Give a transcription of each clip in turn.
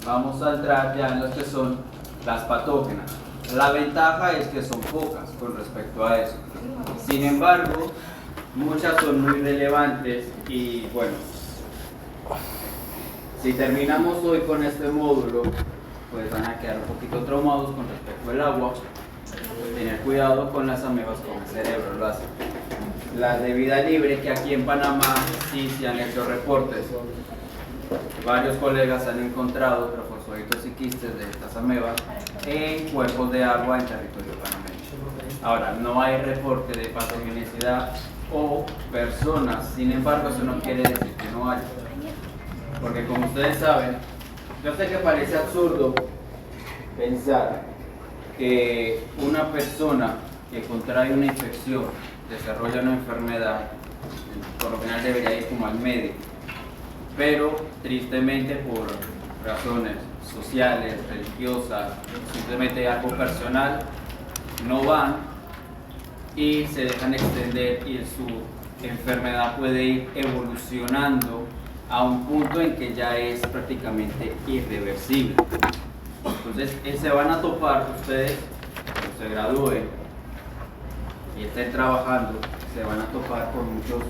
vamos a entrar ya en las que son las patógenas. La ventaja es que son pocas con respecto a eso. Sin embargo, muchas son muy relevantes y bueno, si terminamos hoy con este módulo, pues van a quedar un poquito traumados con respecto al agua. Tener cuidado con las amebas con el cerebro, lo hacen. Las de vida libre, que aquí en Panamá sí se han hecho reportes. Varios colegas han encontrado trofosforitos y quistes de estas amebas en cuerpos de agua en territorio panameño. Ahora, no hay reporte de patogenicidad o personas, sin embargo, eso no quiere decir que no haya. Porque como ustedes saben, yo sé que parece absurdo pensar que una persona que contrae una infección, desarrolla una enfermedad, por lo general debería ir como al médico, pero tristemente por razones sociales, religiosas, simplemente algo personal, no van y se dejan extender y su enfermedad puede ir evolucionando a un punto en que ya es prácticamente irreversible. Entonces se van a topar ustedes, cuando se gradúen y estén trabajando, se van a topar con muchos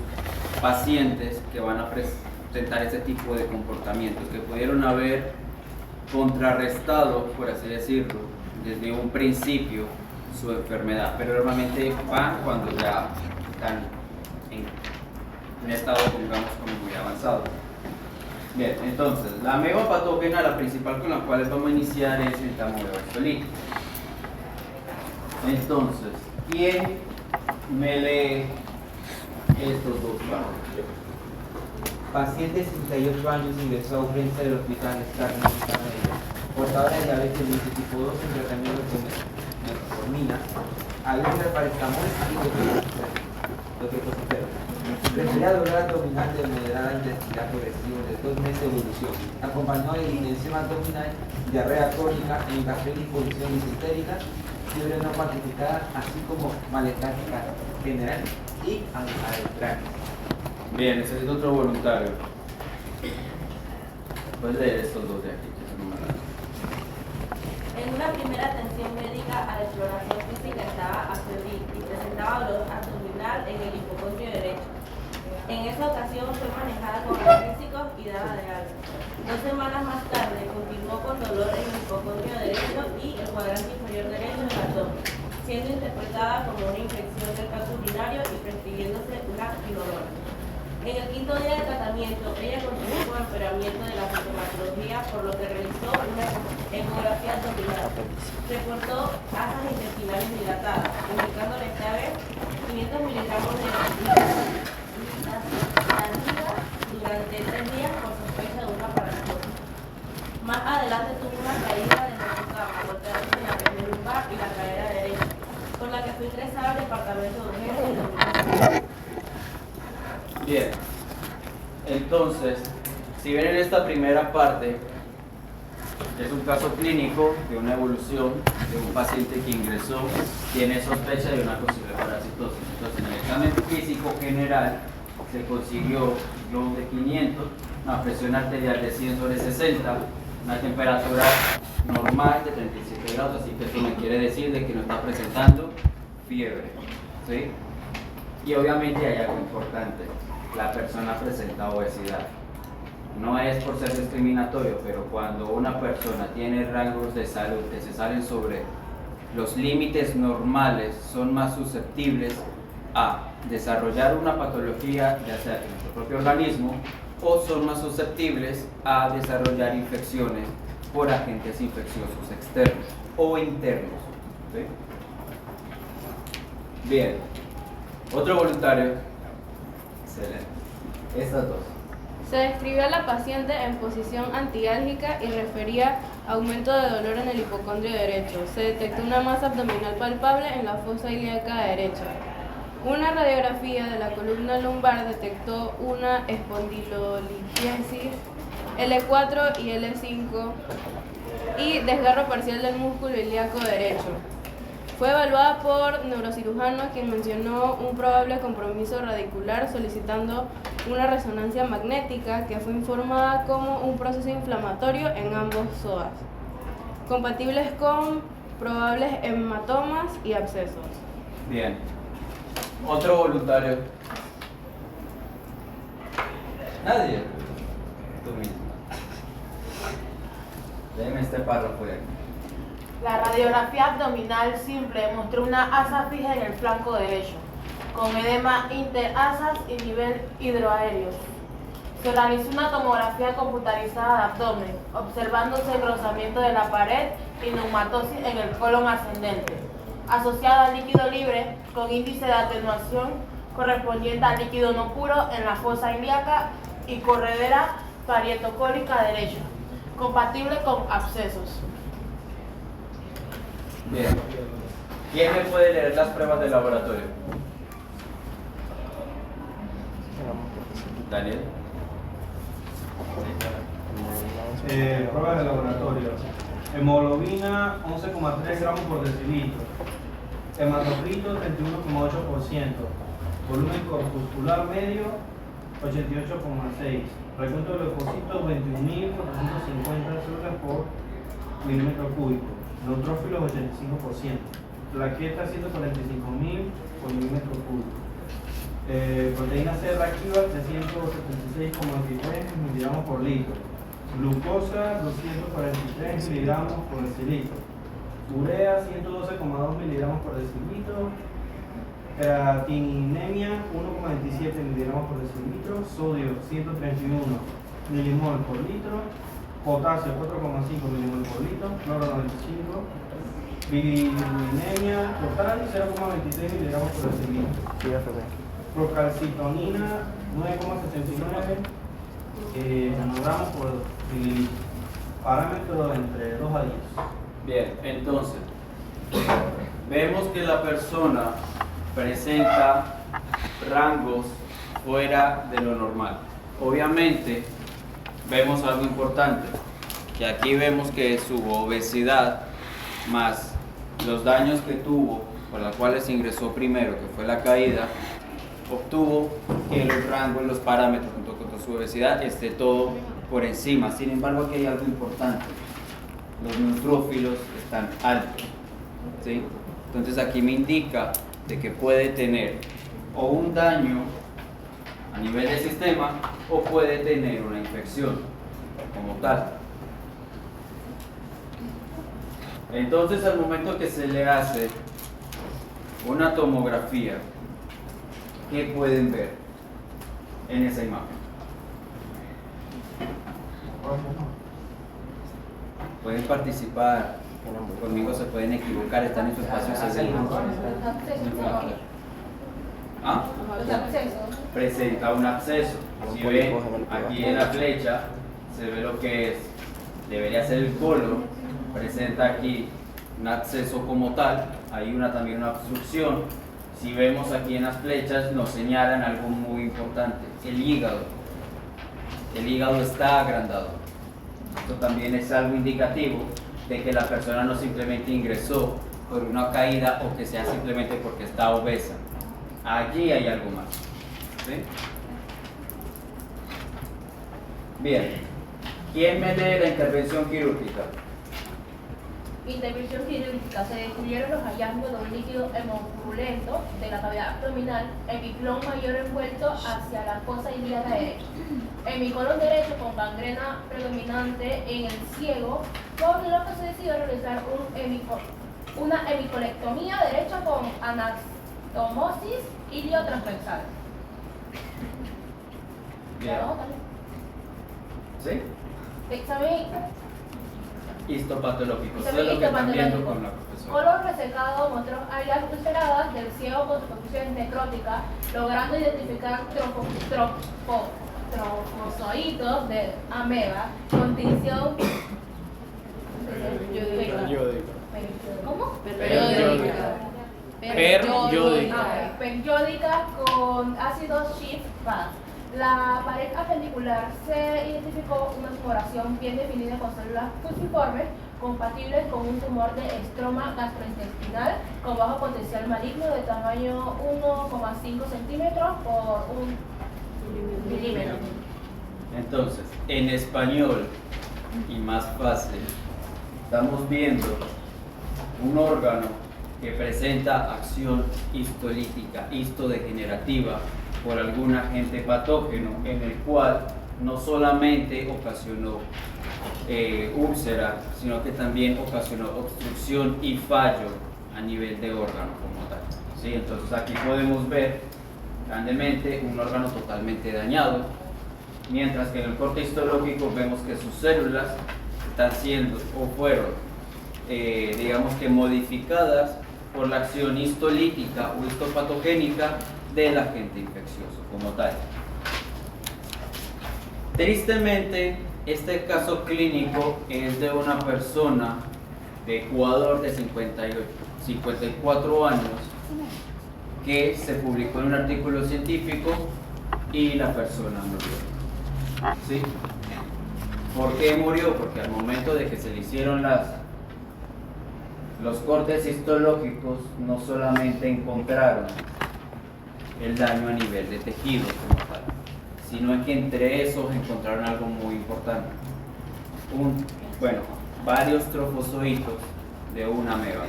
pacientes que van a presentar ese tipo de comportamientos que pudieron haber contrarrestado, por así decirlo, desde un principio su enfermedad, pero normalmente van cuando ya están en un estado, digamos, como muy avanzado. Bien, entonces, la ameba patógena, la principal con la cual vamos a iniciar es el Entamoeba. Entonces, ¿quién me lee estos dos párrafos? Paciente de 68 años ingresó a urgencia del hospital Scarlett, portadora de diabetes tipo 2 en tratamiento con metformina, alergia al paracetamol y dofecoxifeno. Refería dolor abdominal de moderada intensidad progresiva de 2 meses de evolución, acompañado de distensión abdominal, diarrea crónica, indicación de disposición disentérica, fiebre no cuantificada, así como malestar general y arbitrario. Bien, necesito otro voluntario. Puedes leer estos dos de aquí, que son muy raros. En una primera atención médica a la exploración física estaba febril y presentaba dolor abdominal en el hipocondrio derecho. En esa ocasión fue manejada con analgésicos y dada de alta. 2 semanas más tarde continuó con dolor en el hipocondrio derecho y el cuadrante inferior derecho del abdomen, siendo interpretada como una infección del tracto urinario y prescribiéndose una quinolona. En el 5º día de tratamiento, ella continuó con empeoramiento de la sintomatología, por lo que realizó una ecografía abdominal. Reportó asas intestinales dilatadas, indicándole esta vez 500 miligramos de nitazoxanida durante 3 días por sospecha de una paralización. Más adelante tuvo una caída de la cama, golpeándose en la región lumbar y la cadera derecha, con la que fue ingresada al departamento de urgencias y domicilio. Bien, entonces, si ven en esta primera parte, es un caso clínico de una evolución de un paciente que ingresó, tiene sospecha de una posible parasitosis. Entonces, en el examen físico general se consiguió flow de 500, una presión arterial de 100 sobre 60, una temperatura normal de 37 grados, así que eso me quiere decir de que no está presentando fiebre, ¿sí? Y obviamente hay algo importante, la persona presenta obesidad. No es por ser discriminatorio, pero cuando una persona tiene rangos de salud que se salen sobre los límites normales, son más susceptibles a desarrollar una patología, ya sea en nuestro propio organismo, o son más susceptibles a desarrollar infecciones por agentes infecciosos externos o internos, ¿sí? Bien, otro voluntario. Excelente. Estas dos. Se describió a la paciente en posición antiálgica y refería aumento de dolor en el hipocondrio derecho. Se detectó una masa abdominal palpable en la fosa ilíaca derecha. Una radiografía de la columna lumbar detectó una espondilolifiesis L4 y L5 y desgarro parcial del músculo ilíaco derecho. Fue evaluada por neurocirujano, quien mencionó un probable compromiso radicular solicitando una resonancia magnética que fue informada como un proceso inflamatorio en ambos psoas, compatibles con probables hematomas y abscesos. Bien. Otro voluntario. Nadie. Tú mismo. Déjeme este párrafo de aquí. La radiografía abdominal simple mostró una asa fija en el flanco derecho, con edema interasas y nivel hidroaéreo. Se realizó una tomografía computarizada de abdomen, observándose engrosamiento de la pared y neumatosis en el colon ascendente, asociada al líquido libre con índice de atenuación correspondiente al líquido no puro en la fosa ilíaca y corredera parietocólica derecha, compatible con abscesos. Bien. ¿Quién me puede leer las pruebas de laboratorio? Daniel. Pruebas de laboratorio. Hemoglobina 11,3 gramos por decilitro. Hematocrito 31,8%. Volumen corpuscular medio 88,6. Recuento de leucocitos 21.450 células por milímetro cúbico. Neutrófilos 85%. Plaquetas 145.000 por milímetro cúbico. Proteína C reactiva 376,23 miligramos por litro. Glucosa 243 miligramos por decilitro. Urea 112,2 miligramos por decilitro. Creatinemia 1,27 miligramos por decilitro. Sodio 131 milimol por litro. Potasio 4,5 milimol por litro. Cloro 95. Bilirubinemia total 0,26 miligramos por decilitro. Procalcitonina 9,69 nanogramos por mililitro. Parámetro entre 2 a 10. Bien, entonces, vemos que la persona presenta rangos fuera de lo normal. Obviamente, vemos algo importante, que aquí vemos que su obesidad más los daños que tuvo, por los cuales ingresó primero, que fue la caída, obtuvo que los rangos, los parámetros junto con su obesidad esté todo por encima. Sin embargo, aquí hay algo importante. Los neutrófilos están altos, ¿sí? Entonces aquí me indica de que puede tener o un daño a nivel del sistema o puede tener una infección como tal. Entonces al momento que se le hace una tomografía, ¿qué pueden ver en esa imagen? Pueden participar, conmigo se pueden equivocar, están en su espacio seguro. ¿Ah? Presenta un absceso. Si ven aquí en la flecha, se ve lo que es, debería ser el colon, presenta aquí un absceso como tal, hay también una obstrucción. Si vemos aquí en las flechas, nos señalan algo muy importante, el hígado. El hígado está agrandado. Esto también es algo indicativo de que la persona no simplemente ingresó por una caída o que sea simplemente porque está obesa. Allí hay algo más. ¿Sí? Bien. ¿Quién me lee la intervención quirúrgica? Intervención quirúrgica. Se descubrieron los hallazgos de un líquido hemopurulento de la cavidad abdominal, hemiclón mayor envuelto hacia la fosa ilíaca derecha, hemicolon derecho con gangrena predominante en el ciego, por lo que se decidió realizar una hemicolectomía derecha con anastomosis iliotransversal. Bien. ¿Sí? Examen Histopatológico. Eso es lo que están viendo con la profesora. Color resecado mostró áreas ulceradas del ciego con superficie necrótica, logrando identificar trofozoitos de ameba con tinción ¿cómo? Periódica con ácido Schiff-Vaz. La pared apendicular se identificó una tumoración bien definida con células fusiformes compatibles con un tumor de estroma gastrointestinal con bajo potencial maligno de tamaño 1,5 centímetros por 1 milímetro. Entonces, en español y más fácil, estamos viendo un órgano que presenta acción histolítica, histodegenerativa por algún agente patógeno en el cual no solamente ocasionó úlcera, sino que también ocasionó obstrucción y fallo a nivel de órgano como tal. ¿Sí? Entonces aquí podemos ver grandemente un órgano totalmente dañado, mientras que en el corte histológico vemos que sus células están siendo o fueron, digamos que modificadas por la acción histolítica o histopatogénica del agente infeccioso como tal. Tristemente, este caso clínico es de una persona de Ecuador de 54 años que se publicó en un artículo científico y la persona murió. ¿Sí? ¿Por qué murió? Porque al momento de que se le hicieron los cortes histológicos, no solamente encontraron el daño a nivel de tejido como tal, sino que entre esos encontraron algo muy importante. Varios trofozoitos de una ameba.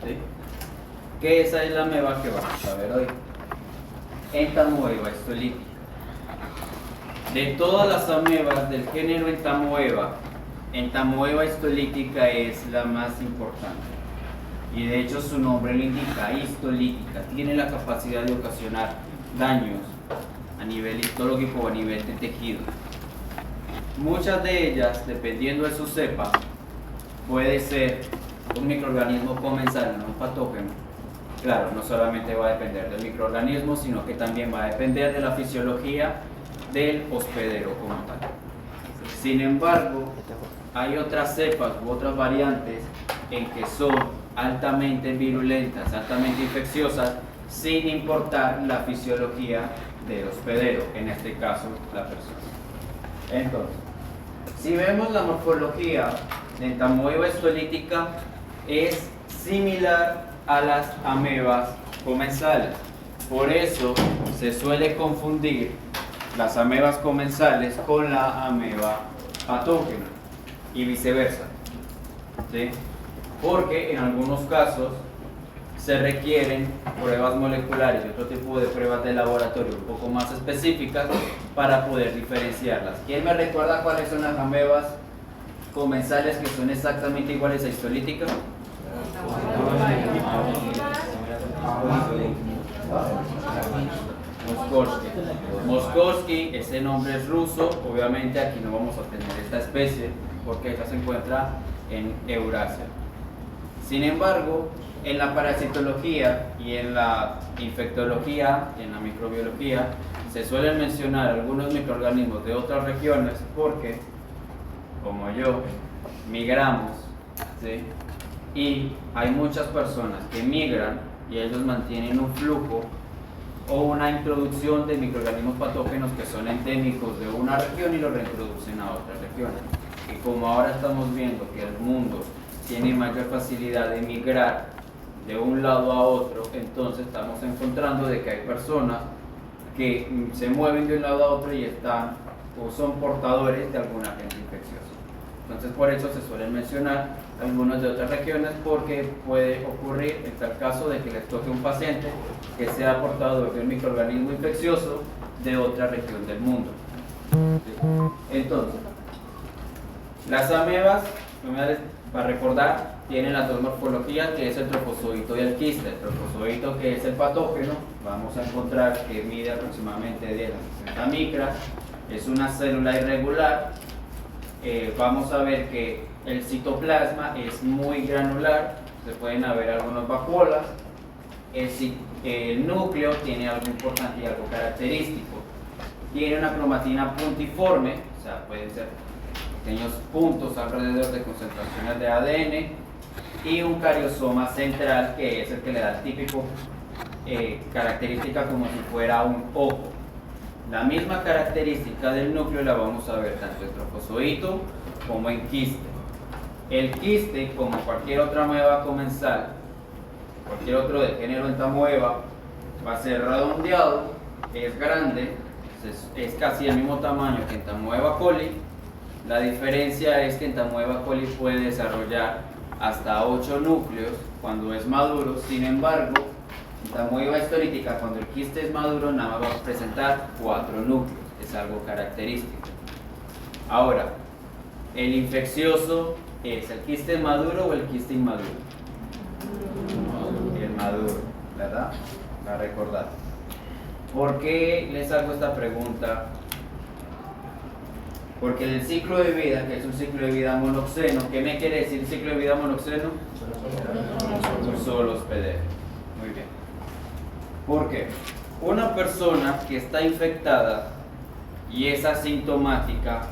¿Sí? Que esa es la ameba que vamos a ver hoy. Entamoeba histolítica. De todas las amebas del género Entamoeba histolítica es la más importante. Y de hecho su nombre lo indica, histolítica. Tiene la capacidad de ocasionar daños a nivel histológico o a nivel de tejido. Muchas de ellas, dependiendo de su cepa, puede ser un microorganismo comensal, no un patógeno. Claro, no solamente va a depender del microorganismo, sino que también va a depender de la fisiología del hospedero como tal. Sin embargo, hay otras cepas u otras variantes en que son altamente virulentas, altamente infecciosas, sin importar la fisiología del hospedero, en este caso la persona. Entonces, si vemos la morfología de Entamoeba histolítica, es similar a las amebas comensales. Por eso se suele confundir las amebas comensales con la ameba patógena y viceversa. ¿Sí? Porque en algunos casos se requieren pruebas moleculares y otro tipo de pruebas de laboratorio un poco más específicas para poder diferenciarlas. ¿Quién me recuerda cuáles son las amebas comensales que son exactamente iguales a histolítica? Moskovsky, ese nombre es ruso. Obviamente aquí no vamos a tener esta especie porque esta se encuentra en Eurasia. Sin embargo, en la parasitología y en la infectología, en la microbiología, se suelen mencionar algunos microorganismos de otras regiones porque, como yo, migramos, ¿sí? Y hay muchas personas que migran y ellos mantienen un flujo o una introducción de microorganismos patógenos que son endémicos de una región y los reintroducen a otras regiones. Y como ahora estamos viendo que el mundo tiene mayor facilidad de migrar de un lado a otro, entonces estamos encontrando de que hay personas que se mueven de un lado a otro y están o son portadores de algún agente infeccioso. Entonces por eso se suelen mencionar algunos de otras regiones, porque puede ocurrir en tal caso de que les toque un paciente que sea portador de un microorganismo infeccioso de otra región del mundo. Entonces, las amebas, para recordar, tienen las dos morfologías, que es el trofozoito y el quiste. El trofozoito, que es el patógeno, vamos a encontrar que mide aproximadamente 10 a 60 micras, es una célula irregular. Vamos a ver que el citoplasma es muy granular, se pueden ver algunas vacuolas. El núcleo tiene algo importante y algo característico. Tiene una cromatina puntiforme, o sea, pueden ser pequeños puntos alrededor de concentraciones de ADN, y un cariosoma central, que es el que le da el típico característica como si fuera un ojo. La misma característica del núcleo la vamos a ver tanto en trofozoito como en quiste. El quiste, como cualquier otra ameba comensal, cualquier otro de género entamoeba, va a ser redondeado, es grande, es casi el mismo tamaño que Entamoeba coli. La diferencia es que Entamoeba coli puede desarrollar hasta 8 núcleos cuando es maduro. Sin embargo, Entamoeba histolítica, cuando el quiste es maduro, nada más va a presentar 4 núcleos. Es algo característico. Ahora, el infeccioso es el quiste maduro o el quiste inmaduro. El maduro, ¿verdad? Para recordar. ¿Por qué les hago esta pregunta? Porque en el ciclo de vida, que es un ciclo de vida monoxeno, ¿qué me quiere decir ciclo de vida monoxeno? Un solo hospedero. Muy bien. ¿Por qué? Una persona que está infectada y es asintomática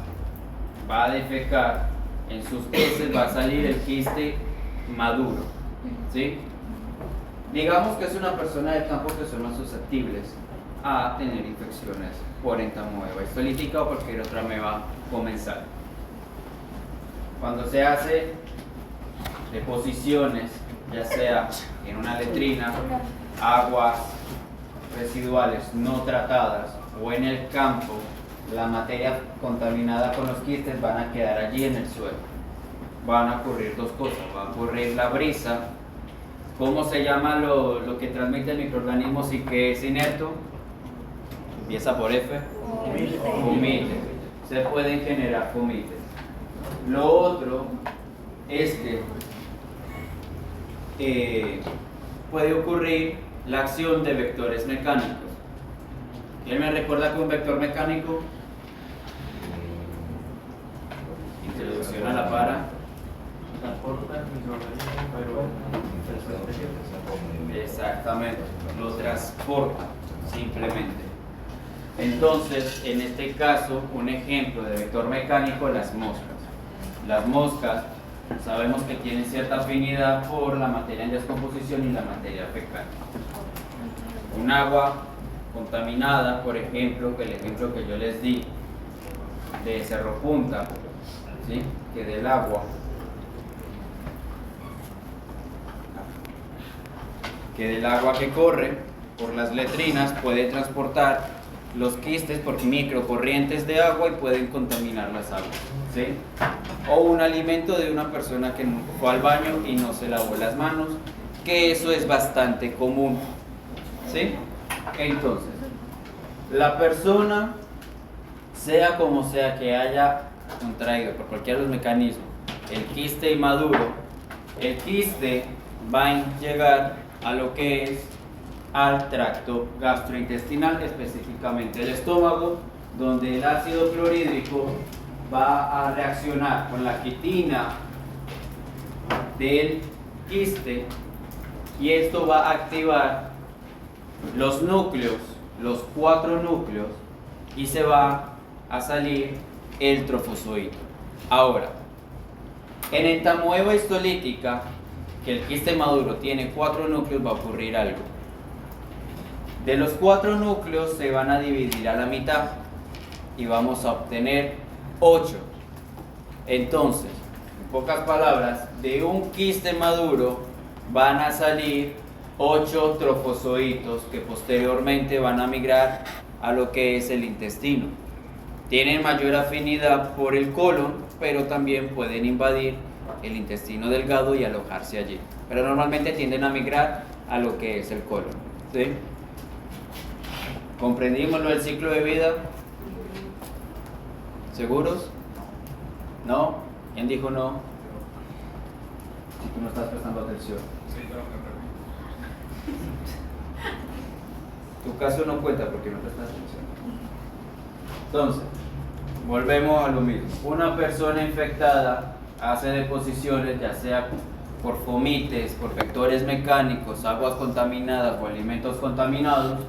va a defecar, en sus heces va a salir el quiste maduro, ¿sí? Digamos que es una persona del campo que son más susceptibles a tener infecciones por Entamoeba histolítica o cualquier otra ameba comensal. Cuando se hace deposiciones, ya sea en una letrina, aguas residuales no tratadas o en el campo, la materia contaminada con los quistes van a quedar allí en el suelo. Van a ocurrir dos cosas, va a ocurrir la brisa. ¿Cómo se llama lo que transmite el microorganismo y que es inerto? Empieza por F. Fomites. Se pueden generar fomites. Lo otro es que puede ocurrir la acción de vectores mecánicos. ¿Quién me recuerda que un vector mecánico? Introducción a la para. Exactamente, lo transporta simplemente. Entonces, en este caso, un ejemplo de vector mecánico, las moscas. Las moscas sabemos que tienen cierta afinidad por la materia en descomposición y la materia fecal. Un agua contaminada, por ejemplo, que el ejemplo que yo les di de Cerro Punta, ¿sí? Que del agua que corre por las letrinas puede transportar los quistes por microcorrientes de agua y pueden contaminar las aguas, ¿sí? O un alimento de una persona que fue al baño y no se lavó las manos, que eso es bastante común, ¿sí? Entonces, la persona, sea como sea que haya contraído por cualquiera de los mecanismos el quiste inmaduro, el quiste va a llegar a lo que es al tracto gastrointestinal, específicamente el estómago, donde el ácido clorhídrico va a reaccionar con la quitina del quiste y esto va a activar los núcleos, los 4 núcleos, y se va a salir el trofozoito. Ahora, en Entamoeba histolítica, que el quiste maduro tiene 4 núcleos, va a ocurrir algo. De los 4 núcleos se van a dividir a la mitad y vamos a obtener 8. Entonces, en pocas palabras, de un quiste maduro van a salir 8 trofozoitos que posteriormente van a migrar a lo que es el intestino. Tienen mayor afinidad por el colon, pero también pueden invadir el intestino delgado y alojarse allí. Pero normalmente tienden a migrar a lo que es el colon, ¿sí? ¿Comprendimos lo del ciclo de vida? ¿Seguros? ¿No? ¿Quién dijo no? Si tú no estás prestando atención. Tu caso no cuenta porque no prestas atención. Entonces, volvemos a lo mismo. Una persona infectada hace deposiciones, ya sea por fomites, por vectores mecánicos, aguas contaminadas o alimentos contaminados.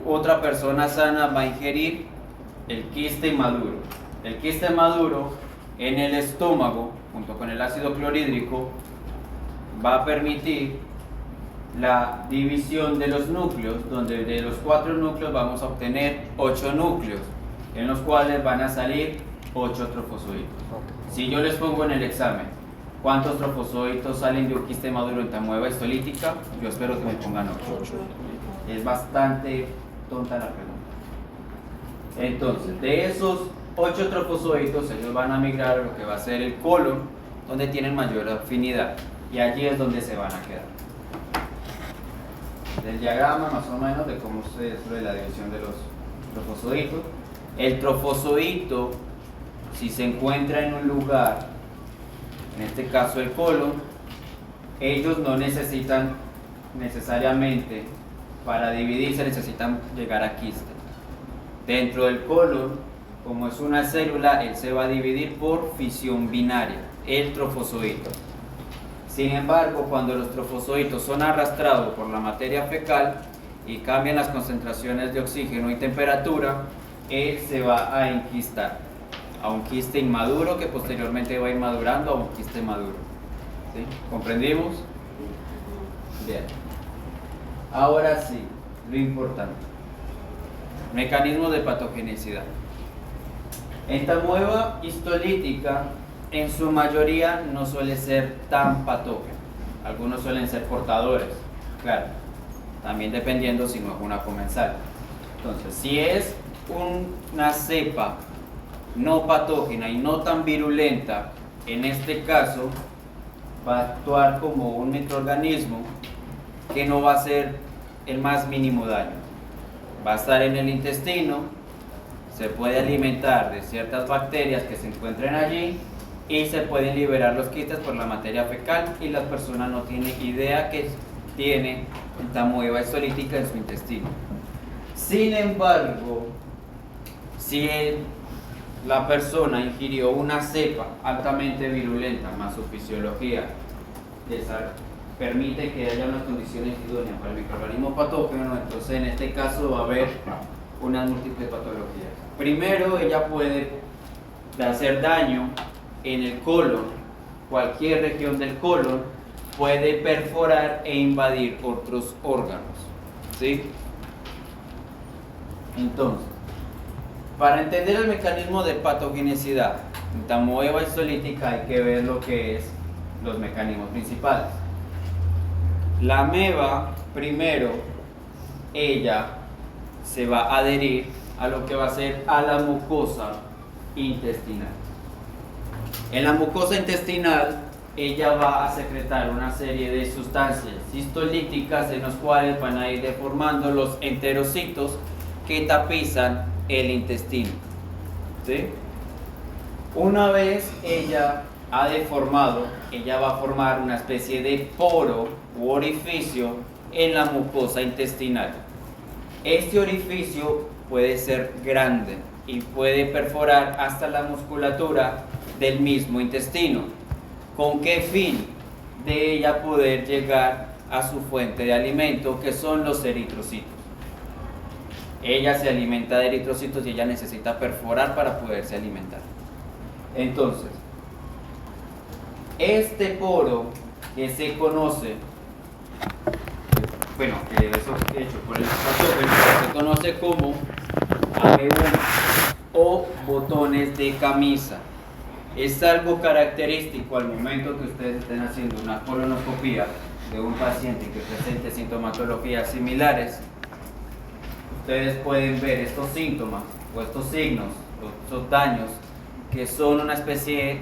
Otra persona sana va a ingerir el quiste inmaduro. El quiste maduro en el estómago, junto con el ácido clorhídrico, va a permitir la división de los núcleos, donde de los 4 núcleos vamos a obtener 8 núcleos, en los cuales van a salir 8 trofozoitos. Si yo les pongo en el examen, ¿cuántos trofozoitos salen de un quiste maduro en tamoeba histolítica? Yo espero que me pongan 8. Es bastante tonta la pregunta. Entonces, de esos 8 trofozoitos, ellos van a migrar a lo que va a ser el colon, donde tienen mayor afinidad. Y allí es donde se van a quedar. Del diagrama, más o menos, de cómo se es la división de los trofozoitos. El trofozoito, si se encuentra en un lugar, en este caso el colon, ellos no necesitan necesariamente, para dividirse, necesitan llegar a quiste. Dentro del colon, como es una célula, él se va a dividir por fisión binaria, el trofozoito. Sin embargo, cuando los trofozoitos son arrastrados por la materia fecal y cambian las concentraciones de oxígeno y temperatura, él se va a enquistar a un quiste inmaduro que posteriormente va a ir madurando a un quiste maduro. ¿Sí? ¿Comprendimos? Bien. Ahora sí, lo importante. Mecanismo de patogenicidad. En tamoeba histolítica, en su mayoría no suele ser tan patógeno. Algunos suelen ser portadores, claro, también dependiendo si no es una comensal. Entonces, si es una cepa no patógena y no tan virulenta, en este caso va a actuar como un microorganismo que no va a hacer el más mínimo daño. Va a estar en el intestino, se puede alimentar de ciertas bacterias que se encuentren allí y se pueden liberar los quistes por la materia fecal y la persona no tiene idea que tiene tamoeba histolítica en su intestino. Sin embargo, si la persona ingirió una cepa altamente virulenta más su fisiología permite que haya unas condiciones idóneas para el microorganismo patógeno, entonces en este caso va a haber unas múltiples patologías. Primero, ella puede hacer daño en el colon, cualquier región del colon, puede perforar e invadir otros órganos, ¿sí? Entonces, para entender el mecanismo de patogenicidad en tamoeba histolítica hay que ver lo que es los mecanismos principales. La ameba, primero, ella se va a adherir a lo que va a ser a la mucosa intestinal. En la mucosa intestinal, ella va a secretar una serie de sustancias histolíticas en las cuales van a ir deformando los enterocitos que tapizan el intestino. ¿Sí? Una vez ella ha deformado, ella va a formar una especie de poro u orificio en la mucosa intestinal. Este orificio puede ser grande y puede perforar hasta la musculatura del mismo intestino. ¿Con qué fin? De ella poder llegar a su fuente de alimento, que son los eritrocitos. Ella se alimenta de eritrocitos y ella necesita perforar para poderse alimentar. Entonces, este poro que se conoce, bueno, que eso es hecho por el patógeno, se conoce como amebunas o botones de camisa. Es algo característico al momento que ustedes estén haciendo una colonoscopía de un paciente que presente sintomatologías similares. Ustedes pueden ver estos síntomas o estos signos o estos daños que son una especie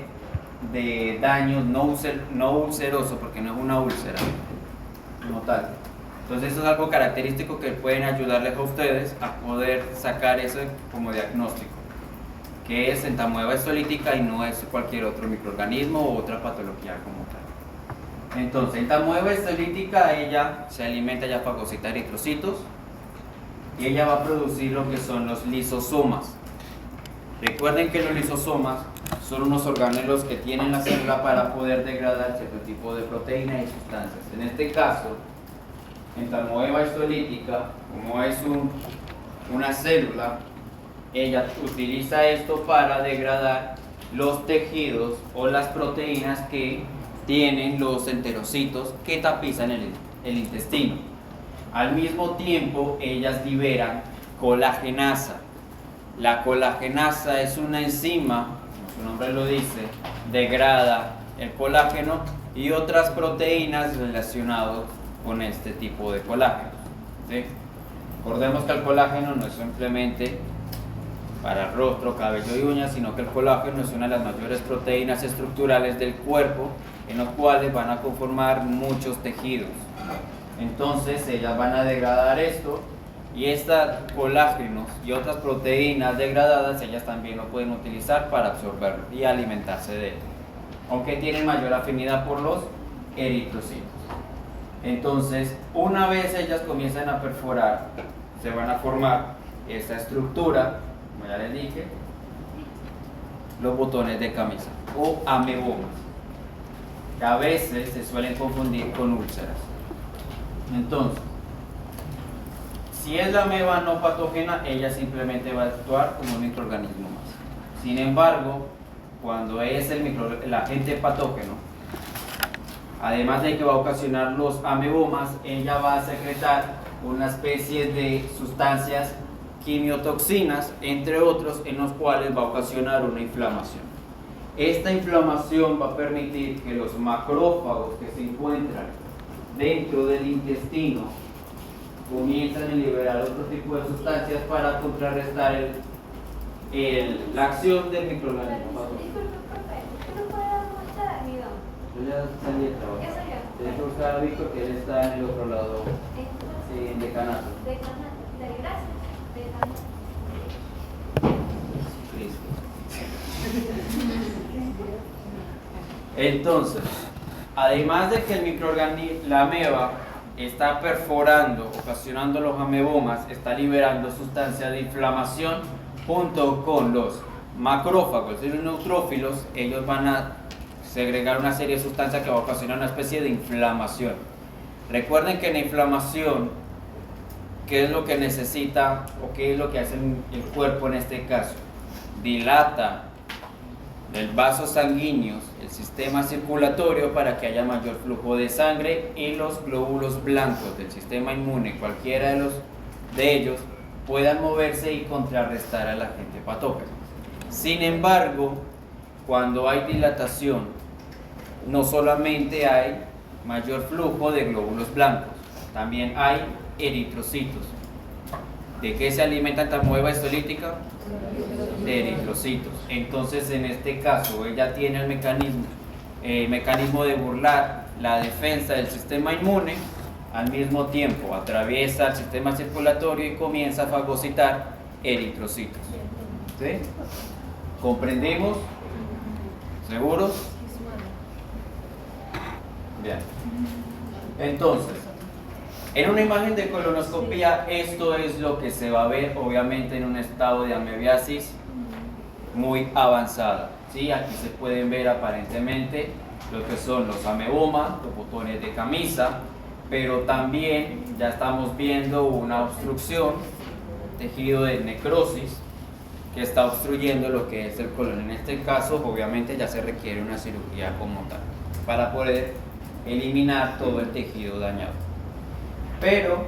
de daño no ulceroso, porque no es una úlcera como tal. Entonces eso es algo característico que pueden ayudarles a ustedes a poder sacar eso como diagnóstico, que es en tamoeba histolítica y no es cualquier otro microorganismo o otra patología como tal. Entonces, en tamoeba histolítica ella se alimenta, ella fagocita eritrocitos y ella va a producir lo que son los lisosomas. Recuerden que los lisosomas son unos organelos que tienen la célula para poder degradar cierto tipo de proteínas y sustancias. En este caso, en tamoeba histolítica, como es una célula, ella utiliza esto para degradar los tejidos o las proteínas que tienen los enterocitos que tapizan el intestino. Al mismo tiempo, ellas liberan colagenasa. La colagenasa es una enzima, su nombre lo dice, degrada el colágeno y otras proteínas relacionadas con este tipo de colágeno, ¿sí? Recordemos que el colágeno no es simplemente para rostro, cabello y uñas, sino que el colágeno es una de las mayores proteínas estructurales del cuerpo, en los cuales van a conformar muchos tejidos. Entonces ellas van a degradar esto, y estos colágenos y otras proteínas degradadas ellas también lo pueden utilizar para absorberlo y alimentarse de él, aunque tienen mayor afinidad por los eritrocitos. Entonces, una vez ellas comienzan a perforar, se van a formar esta estructura, como ya les dije, los botones de camisa o amebomas, que a veces se suelen confundir con úlceras. Entonces, si es la ameba no patógena, ella simplemente va a actuar como un microorganismo más. Sin embargo, cuando es el agente patógeno, además de que va a ocasionar los amebomas, ella va a secretar una especie de sustancias quimiotoxinas, entre otros, en los cuales va a ocasionar una inflamación. Esta inflamación va a permitir que los macrófagos que se encuentran dentro del intestino comienzan a liberar otro tipo de sustancias para contrarrestar la acción del microorganismo patógeno. Yo ya salí de trabajo. Tienes que buscar a Víctor, que él está en el otro lado, sí, en decanato. Entonces, además de que el microorganismo, la ameba, está perforando, ocasionando los amebomas, está liberando sustancias de inflamación junto con los macrófagos y los neutrófilos, ellos van a segregar una serie de sustancias que va a ocasionar una especie de inflamación. Recuerden que la inflamación, ¿qué es lo que necesita o qué es lo que hace el cuerpo en este caso? Dilata el vaso sanguíneo, el sistema circulatorio, para que haya mayor flujo de sangre y los glóbulos blancos del sistema inmune, cualquiera de ellos, puedan moverse y contrarrestar al agente patógeno. Sin embargo, cuando hay dilatación, no solamente hay mayor flujo de glóbulos blancos, también hay eritrocitos. ¿De qué se alimenta esta ameba histolítica? De eritrocitos. Entonces, en este caso, ella tiene el mecanismo de burlar la defensa del sistema inmune, al mismo tiempo atraviesa el sistema circulatorio y comienza a fagocitar eritrocitos. ¿Sí? ¿Comprendimos? ¿Seguros? Bien. Entonces, en una imagen de colonoscopia, esto es lo que se va a ver, obviamente en un estado de amebiasis muy avanzada. ¿Sí? Aquí se pueden ver aparentemente lo que son los amebomas, los botones de camisa, pero también ya estamos viendo una obstrucción, tejido de necrosis, que está obstruyendo lo que es el colon. En este caso, obviamente, ya se requiere una cirugía como tal, para poder eliminar todo el tejido dañado. Pero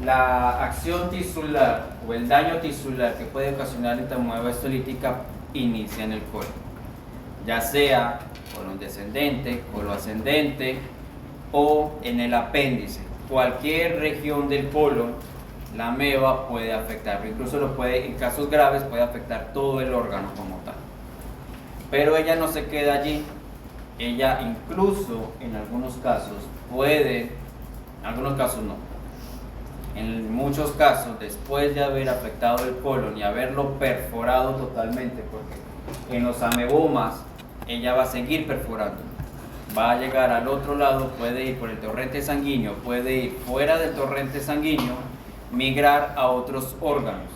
la acción tisular o el daño tisular que puede ocasionar esta ameba histolítica inicia en el colon, ya sea colon descendente, colon ascendente o en el apéndice. Cualquier región del colon, la ameba puede afectar, incluso en casos graves puede afectar todo el órgano como tal. Pero ella no se queda allí, ella incluso en algunos casos puede, en algunos casos no, en muchos casos, después de haber afectado el colon y haberlo perforado totalmente, porque en los amebomas ella va a seguir perforando, va a llegar al otro lado, puede ir por el torrente sanguíneo, puede ir fuera del torrente sanguíneo, migrar a otros órganos,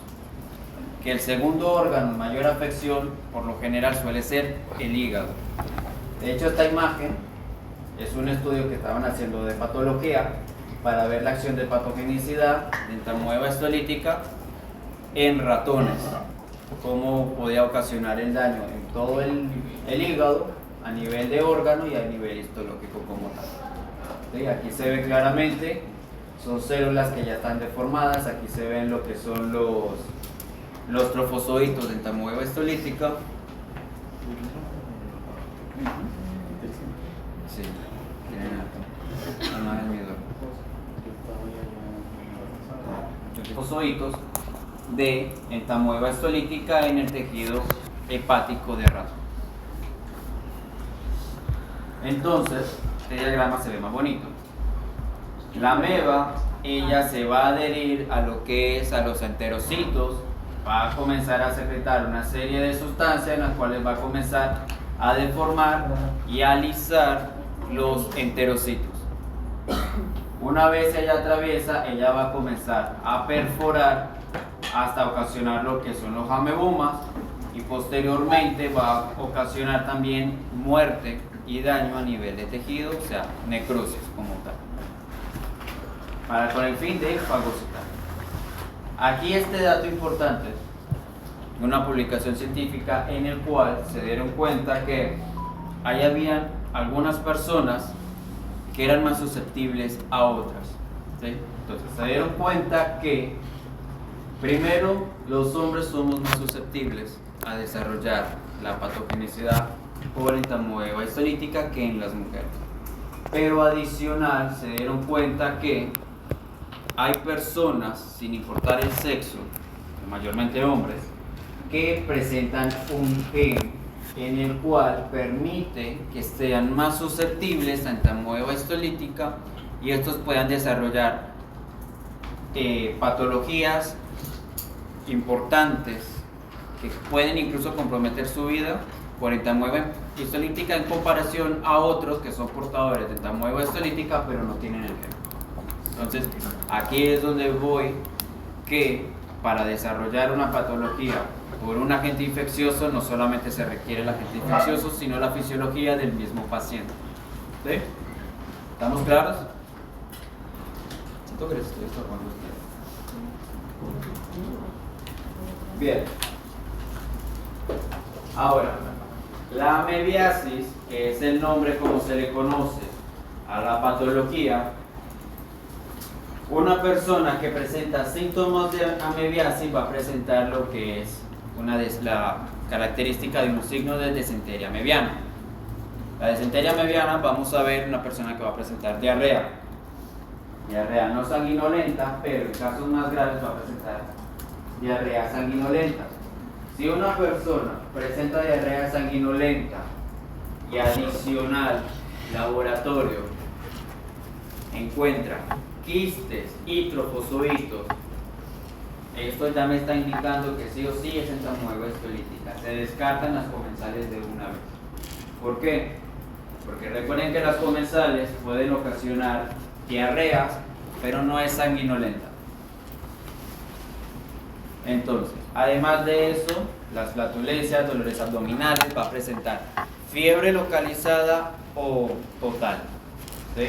que el segundo órgano en mayor afección por lo general suele ser el hígado. De hecho, esta imagen es un estudio que estaban haciendo de patología para ver la acción de patogenicidad de esta ameba histolítica en ratones, cómo podía ocasionar el daño en todo el hígado a nivel de órgano y a nivel histológico como tal. ¿Sí? Aquí se ve claramente, son células que ya están deformadas, aquí se ven lo que son los trofozoitos de esta ameba histolítica, Sí, tienen harto. No es miedo. Trofozoitos de entamoeba histolítica en el tejido hepático de rato. Entonces, este diagrama se ve más bonito. La ameba, ella se va a adherir a lo que es a los enterocitos, va a comenzar a secretar una serie de sustancias en las cuales va a comenzar a deformar y a alisar los enterocitos. Una vez ella atraviesa, ella va a comenzar a perforar hasta ocasionar lo que son los amebomas y posteriormente va a ocasionar también muerte y daño a nivel de tejido, o sea, necrosis como tal, con el fin de fagocitar. Aquí este dato importante, una publicación científica en el cual se dieron cuenta que ahí habían algunas personas que eran más susceptibles a otras, ¿sí? Entonces se dieron cuenta que primero los hombres somos más susceptibles a desarrollar la patogenicidad por entamoeba histolítica que en las mujeres, pero adicional se dieron cuenta que hay personas, sin importar el sexo, mayormente hombres, que presentan un gen en el cual permite que sean más susceptibles a entamoeba histolítica y estos puedan desarrollar patologías importantes que pueden incluso comprometer su vida por entamoeba histolítica en comparación a otros que son portadores de entamoeba histolítica pero no tienen el gen. Entonces, aquí es donde voy, que para desarrollar una patología por un agente infeccioso no solamente se requiere el agente infeccioso, sino la fisiología del mismo paciente. ¿Sí? ¿Estamos claros? ¿Tú crees que esto Bien. Ahora, la amebiasis, que es el nombre como se le conoce a la patología, una persona que presenta síntomas de amebiasis va a presentar lo que es la característica de un signo de disentería amebiana. La disentería amebiana, vamos a ver una persona que va a presentar diarrea no sanguinolenta, pero en casos más graves va a presentar diarrea sanguinolenta. Si una persona presenta diarrea sanguinolenta y adicional laboratorio encuentra quistes y trofozoitos, esto ya me está indicando que sí o sí es entamoeba histolítica. Se descartan las comensales de una vez. ¿Por qué? Porque recuerden que las comensales pueden ocasionar diarreas, pero no es sanguinolenta. Entonces, además de eso, las flatulencias, dolores abdominales, va a presentar fiebre localizada o total, ¿sí?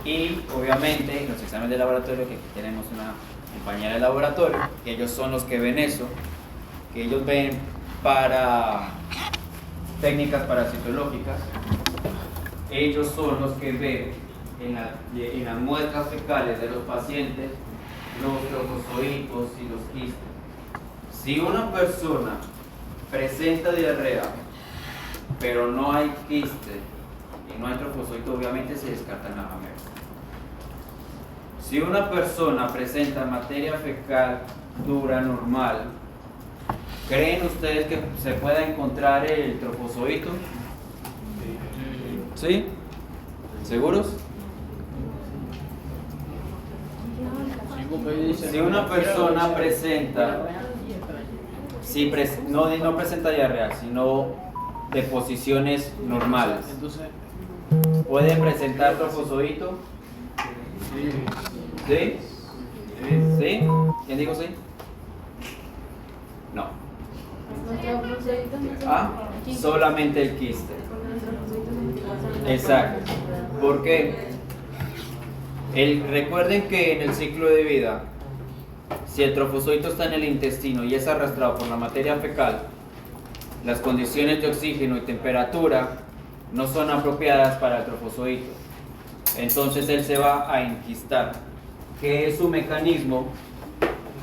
Y obviamente los exámenes de laboratorio, que aquí tenemos una compañera de laboratorio, que ellos son los que ven eso, que ellos ven para técnicas parasitológicas, ellos son los que ven en las muestras fecales de los pacientes los trofozoitos y los quistes. Si una persona presenta diarrea, pero no hay quiste y no hay trofozoito, obviamente se descartan las amebas. Si una persona presenta materia fecal dura normal, ¿creen ustedes que se pueda encontrar el trofozoito? ¿Sí? ¿Seguros? Si una persona presenta, no presenta diarrea, sino deposiciones normales, ¿puede presentar trofozoito? ¿Sí? ¿Sí? ¿Quién dijo sí? No. ¿Ah? Solamente el quiste. Exacto. ¿Por qué? Recuerden que en el ciclo de vida, si el trofozoito está en el intestino y es arrastrado por la materia fecal, las condiciones de oxígeno y temperatura no son apropiadas para el trofozoito. Entonces él se va a enquistar, que es su mecanismo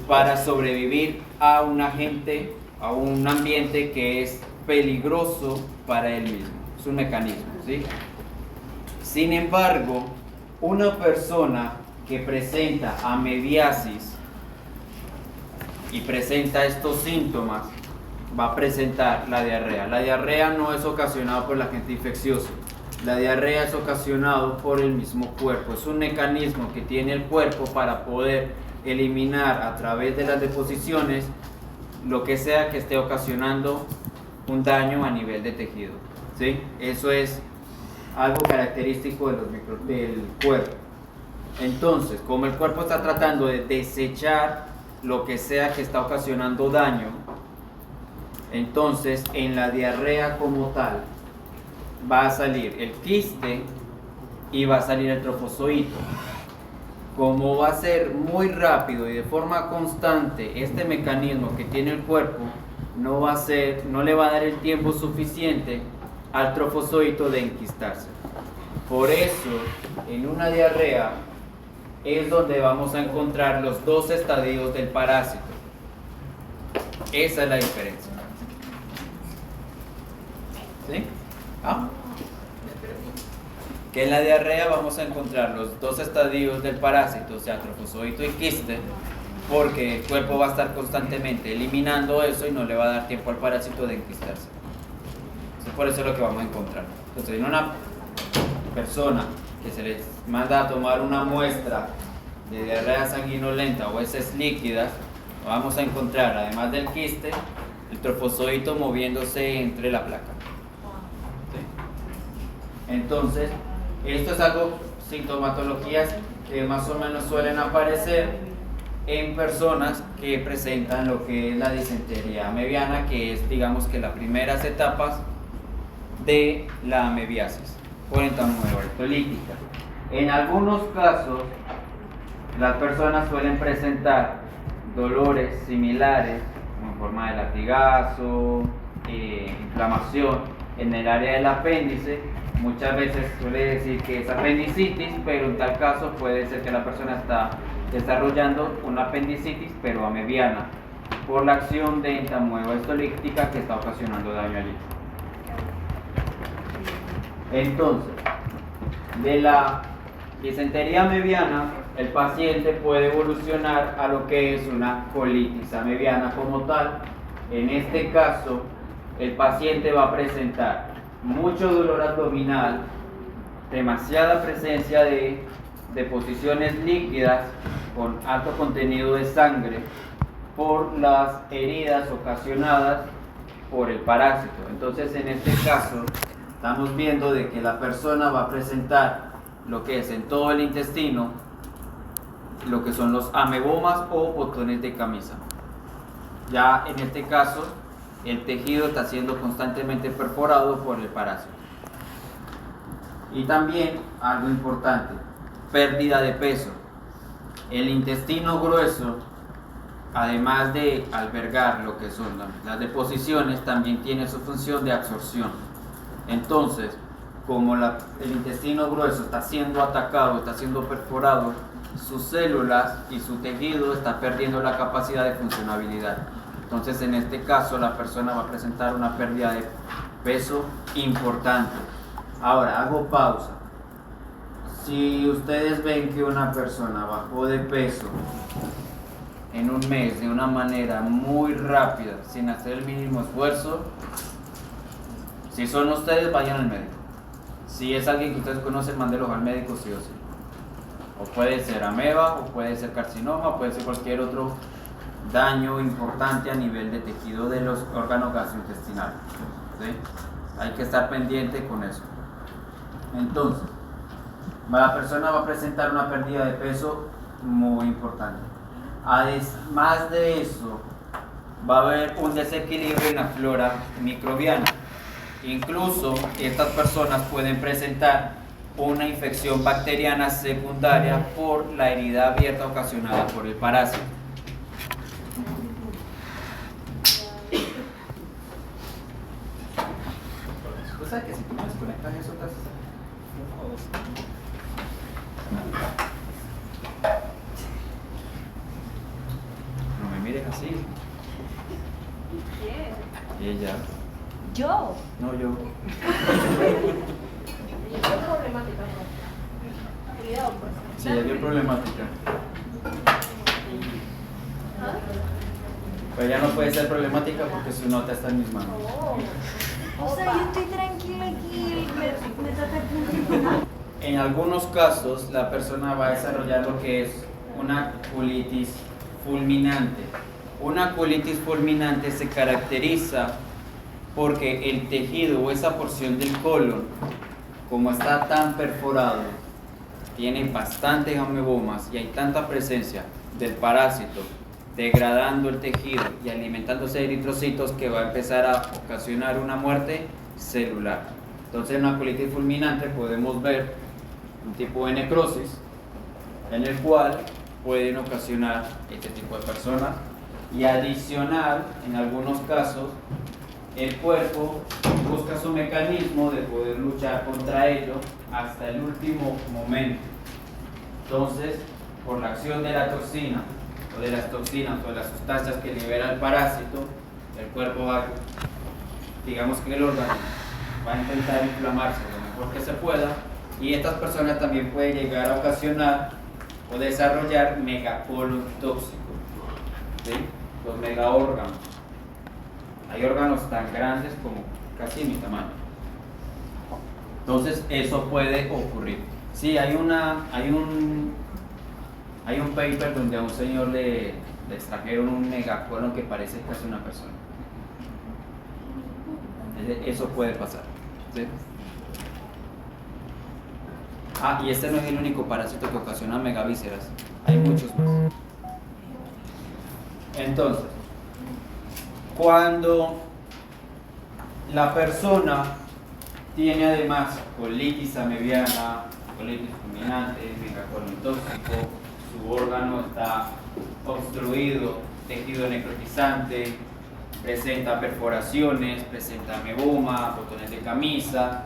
para sobrevivir a un agente, a un ambiente que es peligroso para él mismo. Es un mecanismo, ¿sí? Sin embargo, una persona que presenta amebiasis y presenta estos síntomas va a presentar la diarrea. La diarrea no es ocasionada por el agente infeccioso. La diarrea es ocasionada por el mismo cuerpo. Es un mecanismo que tiene el cuerpo para poder eliminar a través de las deposiciones lo que sea que esté ocasionando un daño a nivel de tejido, ¿sí? Eso es algo característico del cuerpo. Entonces, como el cuerpo está tratando de desechar lo que sea que está ocasionando daño, entonces en la diarrea como tal va a salir el quiste y va a salir el trofozoito. Como va a ser muy rápido y de forma constante este mecanismo que tiene el cuerpo, no le va a dar el tiempo suficiente al trofozoito de enquistarse. Por eso, en una diarrea es donde vamos a encontrar los dos estadios del parásito. Esa es la diferencia. ¿Sí? Que en la diarrea vamos a encontrar los dos estadios del parásito, o sea, trofozoito y quiste, porque el cuerpo va a estar constantemente eliminando eso y no le va a dar tiempo al parásito de enquistarse. Entonces, por eso es lo que vamos a encontrar. Entonces, en una persona que se les manda a tomar una muestra de diarrea sanguinolenta o heces líquidas, vamos a encontrar, además del quiste, el trofozoito moviéndose entre la placa. ¿Sí? Entonces, esto es algo, sintomatologías que más o menos suelen aparecer en personas que presentan lo que es la disentería amebiana, que es, digamos, que las primeras etapas de la amebiasis por entamoeba-ortolítica. En algunos casos, las personas suelen presentar dolores similares, como en forma de latigazo, inflamación en el área del apéndice. Muchas veces suele decir que es apendicitis, pero en tal caso puede ser que la persona está desarrollando una apendicitis, pero amebiana, por la acción de entamoeba histolítica que está ocasionando daño allí. Entonces, de la disentería amebiana, el paciente puede evolucionar a lo que es una colitis amebiana como tal. En este caso, el paciente va a presentar mucho dolor abdominal, demasiada presencia de deposiciones líquidas con alto contenido de sangre por las heridas ocasionadas por el parásito. Entonces, en este caso, estamos viendo de que la persona va a presentar lo que es en todo el intestino, lo que son los amebomas o botones de camisa. Ya en este caso, el tejido está siendo constantemente perforado por el parásito. Y también, algo importante, pérdida de peso. El intestino grueso, además de albergar lo que son las deposiciones, también tiene su función de absorción. Entonces, como el intestino grueso está siendo atacado, está siendo perforado, sus células y su tejido está perdiendo la capacidad de funcionabilidad. Entonces, en este caso, la persona va a presentar una pérdida de peso importante. Ahora, hago pausa. Si ustedes ven que una persona bajó de peso en un mes de una manera muy rápida, sin hacer el mínimo esfuerzo, si son ustedes, vayan al médico. Si es alguien que ustedes conocen, mándelos al médico sí o sí. O puede ser ameba, o puede ser carcinoma, o puede ser cualquier otro daño importante a nivel de tejido de los órganos gastrointestinales. ¿Sí? Hay que estar pendiente con eso. Entonces, la persona va a presentar una pérdida de peso muy importante. Además de eso, va a haber un desequilibrio en la flora microbiana. Incluso estas personas pueden presentar una infección bacteriana secundaria por la herida abierta ocasionada por el parásito. ¿Tú sabes que si tú me desconectas eso te haces? No me mires así. ¿Qué? Ella. Yo. No, yo. Es problemática, ¿no? Cuidado, pues. Sí, es bien problemática. Pero ya no puede ser problemática porque su nota está en mis manos. O sea, yo estoy tranquila aquí. Me toca el punto. En algunos casos, la persona va a desarrollar lo que es una colitis fulminante. Una colitis fulminante se caracteriza porque el tejido o esa porción del colon, como está tan perforado, tiene bastantes amebomas y hay tanta presencia del parásito degradando el tejido y alimentándose de eritrocitos que va a empezar a ocasionar una muerte celular. Entonces, en una colitis fulminante podemos ver un tipo de necrosis en el cual pueden ocasionar este tipo de personas, y adicional, en algunos casos, el cuerpo busca su mecanismo de poder luchar contra ello hasta el último momento. Entonces, por la acción de la toxina o de las toxinas o de las sustancias que libera el parásito, el cuerpo va, digamos que el órgano va a intentar inflamarse lo mejor que se pueda, y estas personas también pueden llegar a ocasionar o desarrollar megacolon tóxico, ¿sí? Los megaórganos. Hay órganos tan grandes como casi mi tamaño. Entonces eso puede ocurrir. Sí, hay un paper donde a un señor le extrajeron un megacolon que parece casi una persona. Eso puede pasar, ¿sí? Y este no es el único parásito que ocasiona megavísceras. Hay muchos más. Entonces, cuando la persona tiene además colitis amebiana, colitis fulminante, megacolon tóxico, su órgano está obstruido, tejido necrotizante, presenta perforaciones, presenta ameboma, botones de camisa,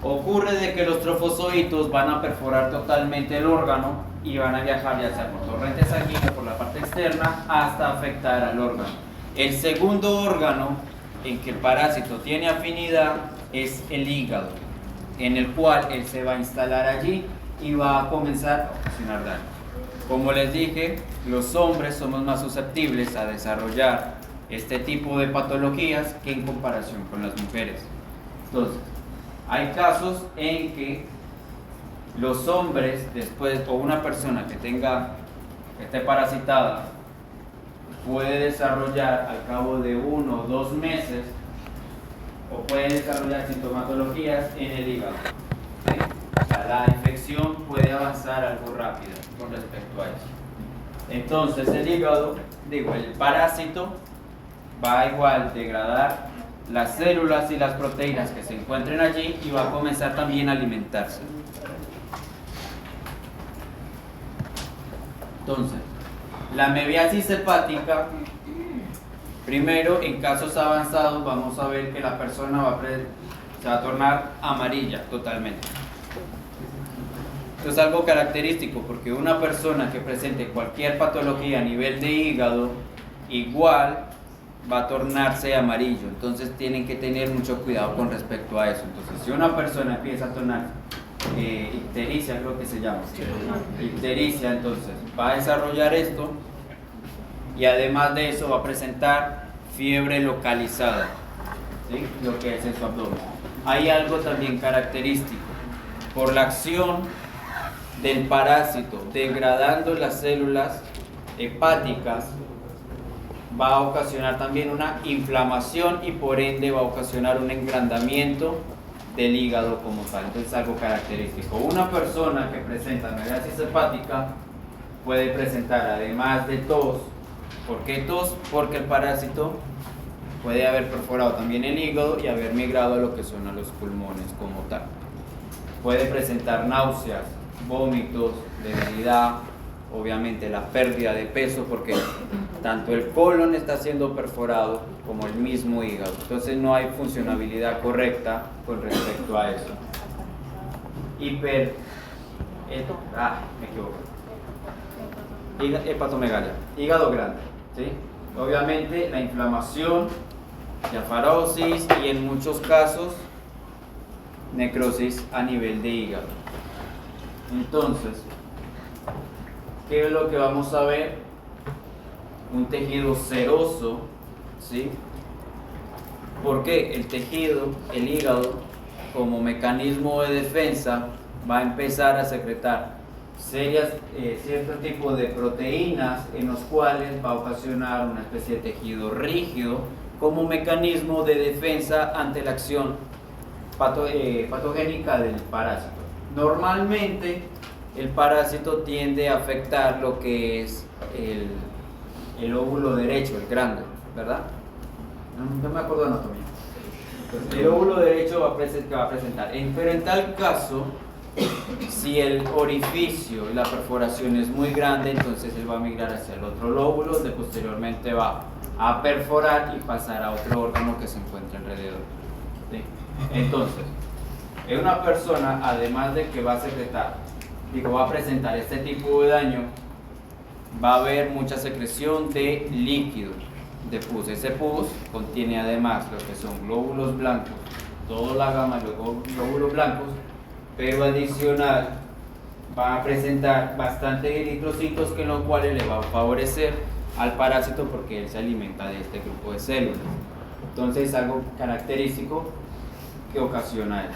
ocurre de que los trofozoitos van a perforar totalmente el órgano y van a viajar ya sea por torrente sanguíneo por la parte externa hasta afectar al órgano. El segundo órgano en que el parásito tiene afinidad es el hígado, en el cual él se va a instalar allí y va a comenzar a ocasionar daño. Como les dije, los hombres somos más susceptibles a desarrollar este tipo de patologías que en comparación con las mujeres. Entonces, hay casos en que los hombres, después, o una persona que esté parasitada, puede desarrollar al cabo de 1 o 2 meses, o puede desarrollar sintomatologías en el hígado, ¿sí? O sea, la infección puede avanzar algo rápido con respecto a eso. Entonces el hígado, el parásito va a igual degradar las células y las proteínas que se encuentren allí y va a comenzar también a alimentarse. Entonces, la amebiasis hepática, primero en casos avanzados vamos a ver que la persona se va a tornar amarilla totalmente. Esto es algo característico porque una persona que presente cualquier patología a nivel de hígado igual va a tornarse amarillo, entonces tienen que tener mucho cuidado con respecto a eso. Entonces, si una persona empieza a tornar ictericia, creo que se llama, ictericia, entonces va a desarrollar esto y además de eso va a presentar fiebre localizada, ¿sí? Lo que es en su abdomen. Hay algo también característico, por la acción del parásito degradando las células hepáticas, va a ocasionar también una inflamación y por ende va a ocasionar un engrandamiento del hígado como tal. Entonces es algo característico. Una persona que presenta amebiasis hepática puede presentar además de tos. ¿Por qué tos? Porque el parásito puede haber perforado también el hígado y haber migrado a lo que son a los pulmones como tal. Puede presentar náuseas, vómitos, debilidad, obviamente la pérdida de peso porque tanto el colon está siendo perforado como el mismo hígado, entonces no hay funcionabilidad correcta con respecto a eso. Hepatomegalia, hígado grande, ¿sí? Obviamente la inflamación diafarosis y en muchos casos necrosis a nivel de hígado. Entonces, ¿qué es lo que vamos a ver? Un tejido seroso, ¿sí? Porque el tejido, el hígado, como mecanismo de defensa, va a empezar a secretar cierto tipo de proteínas en los cuales va a ocasionar una especie de tejido rígido como mecanismo de defensa ante la acción patogénica del parásito. Normalmente el parásito tiende a afectar lo que es el óvulo derecho, el grande, ¿verdad? No me acuerdo de anatomía. El óvulo derecho va a presentar. Pero en tal caso, si el orificio y la perforación es muy grande, entonces él va a migrar hacia el otro lóbulo, donde posteriormente va a perforar y pasar a otro órgano que se encuentra alrededor. ¿Sí? Entonces, en una persona, además de que va a presentar este tipo de daño, va a haber mucha secreción de líquido, de pus. Ese pus contiene además lo que son glóbulos blancos, toda la gama de los glóbulos blancos, pero adicional va a presentar bastantes eritrocitos, que en los cuales le va a favorecer al parásito porque él se alimenta de este grupo de células. Entonces es algo característico que ocasiona esto.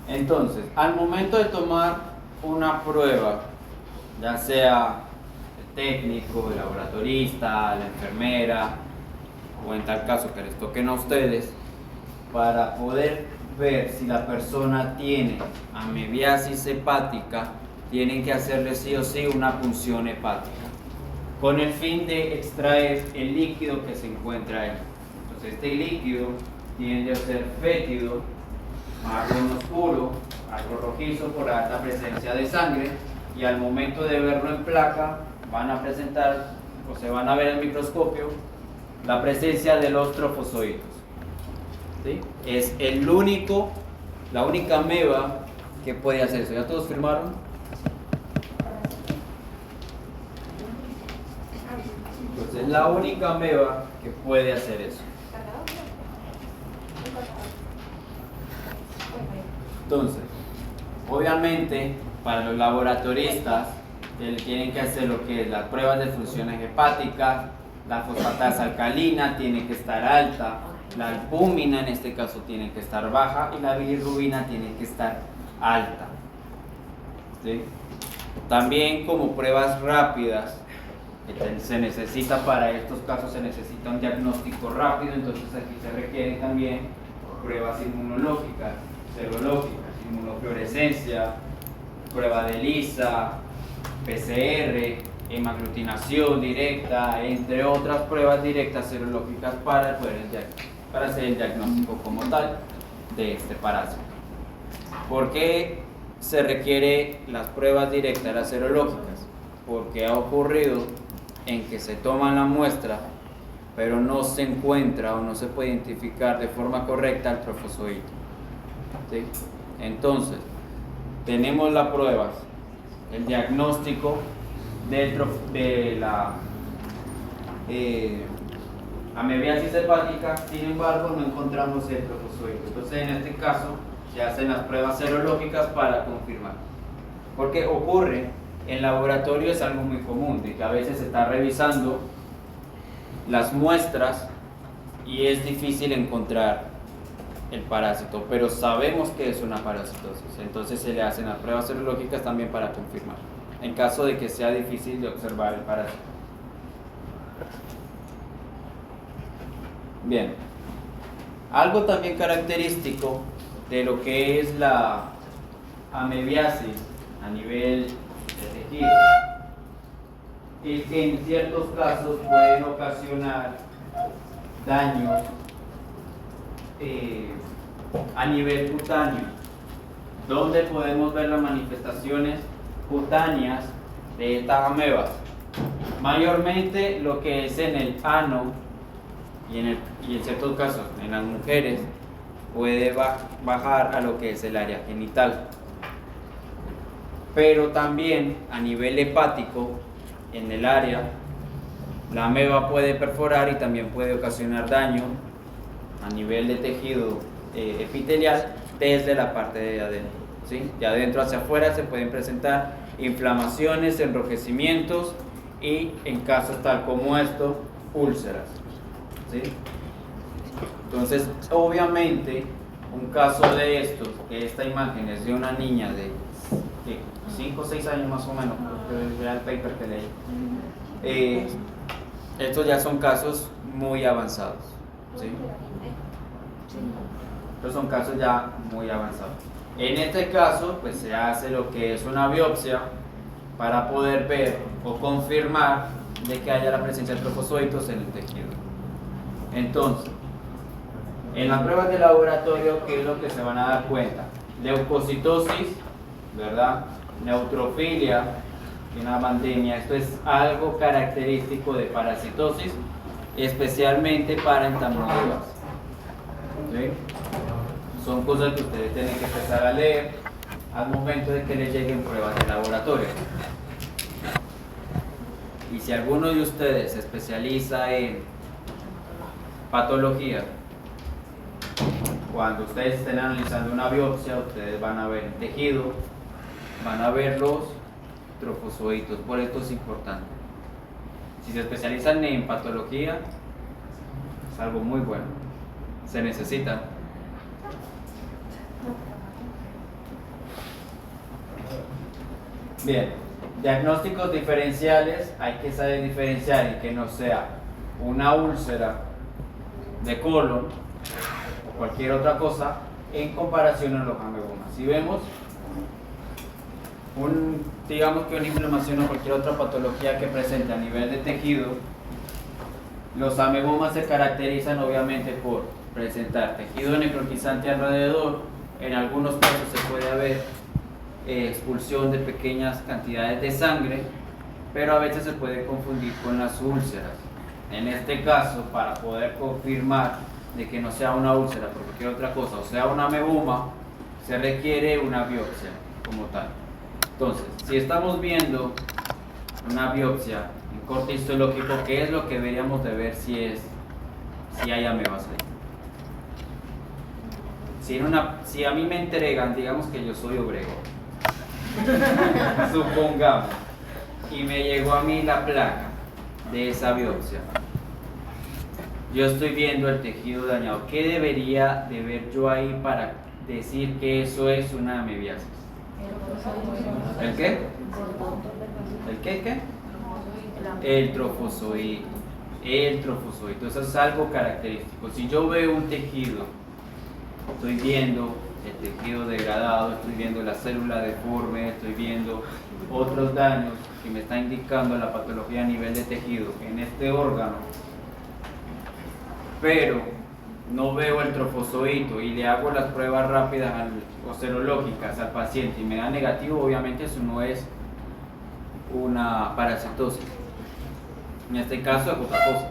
Entonces, al momento de tomar una prueba, ya sea el técnico, el laboratorista, la enfermera, o en tal caso que les toquen a ustedes, para poder ver si la persona tiene amebiasis hepática, tienen que hacerle sí o sí una punción hepática, con el fin de extraer el líquido que se encuentra ahí. Entonces este líquido tiende a ser fétido, marrón oscuro, algo rojizo por la alta presencia de sangre, y al momento de verlo en placa van a presentar, o se van a ver en el microscopio, la presencia de los trofozoitos. ¿Sí? Es la única ameba que puede hacer eso. ¿Ya todos firmaron? Entonces es la única ameba que puede hacer eso. Entonces, obviamente, para los laboratoristas tienen que hacer lo que es las pruebas de funciones hepáticas, la fosfatasa alcalina tiene que estar alta, la albúmina en este caso tiene que estar baja y la bilirrubina tiene que estar alta. ¿Sí? También como pruebas rápidas, se necesita para estos casos se necesita un diagnóstico rápido, entonces aquí se requieren también pruebas inmunológicas, serológicas, inmunofluorescencia, prueba de ELISA, PCR, hemaglutinación directa, entre otras pruebas directas serológicas para hacer el diagnóstico como tal de este parásito. ¿Por qué se requiere las pruebas directas, las serológicas? Porque ha ocurrido en que se toman la muestra, pero no se encuentra o no se puede identificar de forma correcta el trofozoito. ¿Sí? Entonces, tenemos las pruebas, el diagnóstico de la amebiasis hepática, sin embargo no encontramos el trofozoito. Entonces en este caso se hacen las pruebas serológicas para confirmar. Porque ocurre en laboratorio, es algo muy común, de que a veces se está revisando las muestras y es difícil encontrar el parásito, pero sabemos que es una parasitosis, entonces se le hacen las pruebas serológicas también para confirmar, en caso de que sea difícil de observar el parásito. Bien, algo también característico de lo que es la amebiasis a nivel de tejido es que en ciertos casos pueden ocasionar daños a nivel cutáneo, donde podemos ver las manifestaciones cutáneas de estas amebas, mayormente lo que es en el ano y en ciertos casos en las mujeres puede bajar a lo que es el área genital, pero también a nivel hepático en el área La ameba puede perforar y también puede ocasionar daño a nivel de tejido epitelial desde la parte de adentro, ¿sí? De adentro hacia afuera se pueden presentar inflamaciones, enrojecimientos y, en casos tal como esto, úlceras, ¿sí? Entonces, obviamente, un caso de estos, que esta imagen es de una niña de 5 o 6 años más o menos, que era el paper que leí, estos ya son casos muy avanzados, ¿sí? Estos son casos ya muy avanzados. En este caso, pues se hace lo que es una biopsia para poder ver o confirmar de que haya la presencia de trofozoitos en el tejido. Entonces, en las pruebas de laboratorio, ¿qué es lo que se van a dar cuenta? Leucocitosis, ¿verdad? Neutrofilia y una pandemia. Esto es algo característico de parasitosis, especialmente para entamoebas. ¿Sí? Son cosas que ustedes tienen que empezar a leer al momento de que les lleguen pruebas de laboratorio. Y si alguno de ustedes se especializa en patología, cuando ustedes estén analizando una biopsia, ustedes van a ver el tejido, van a ver los trofozoitos. Por esto es importante. Si se especializan en patología, es algo muy bueno. Se necesita. Bien, diagnósticos diferenciales, hay que saber diferenciar en que no sea una úlcera de colon o cualquier otra cosa en comparación a los amegomas. Si vemos digamos que una inflamación o cualquier otra patología que presente a nivel de tejido, los amegomas se caracterizan obviamente por presentar tejido necrotizante alrededor. En algunos casos se puede haber expulsión de pequeñas cantidades de sangre, pero a veces se puede confundir con las úlceras. En este caso, para poder confirmar de que no sea una úlcera por cualquier otra cosa, o sea una ameboma, se requiere una biopsia como tal. Entonces, si estamos viendo una biopsia en corte histológico, ¿qué es lo que deberíamos de ver si hay amebas ahí? Si a mí me entregan, digamos que yo soy obrero, supongamos, y me llegó a mí la placa de esa biopsia, yo estoy viendo el tejido dañado. ¿Qué debería de ver yo ahí para decir que eso es una amebiasis? ¿El qué? ¿El qué? El trofozoito. El trofozoito, eso es algo característico. Si yo veo un tejido, estoy viendo el tejido degradado, estoy viendo la célula deforme, estoy viendo otros daños que me está indicando la patología a nivel de tejido en este órgano, pero no veo el trofozoito y le hago las pruebas rápidas o serológicas al paciente y me da negativo, obviamente eso no es una parasitosis. En este caso es otra cosa.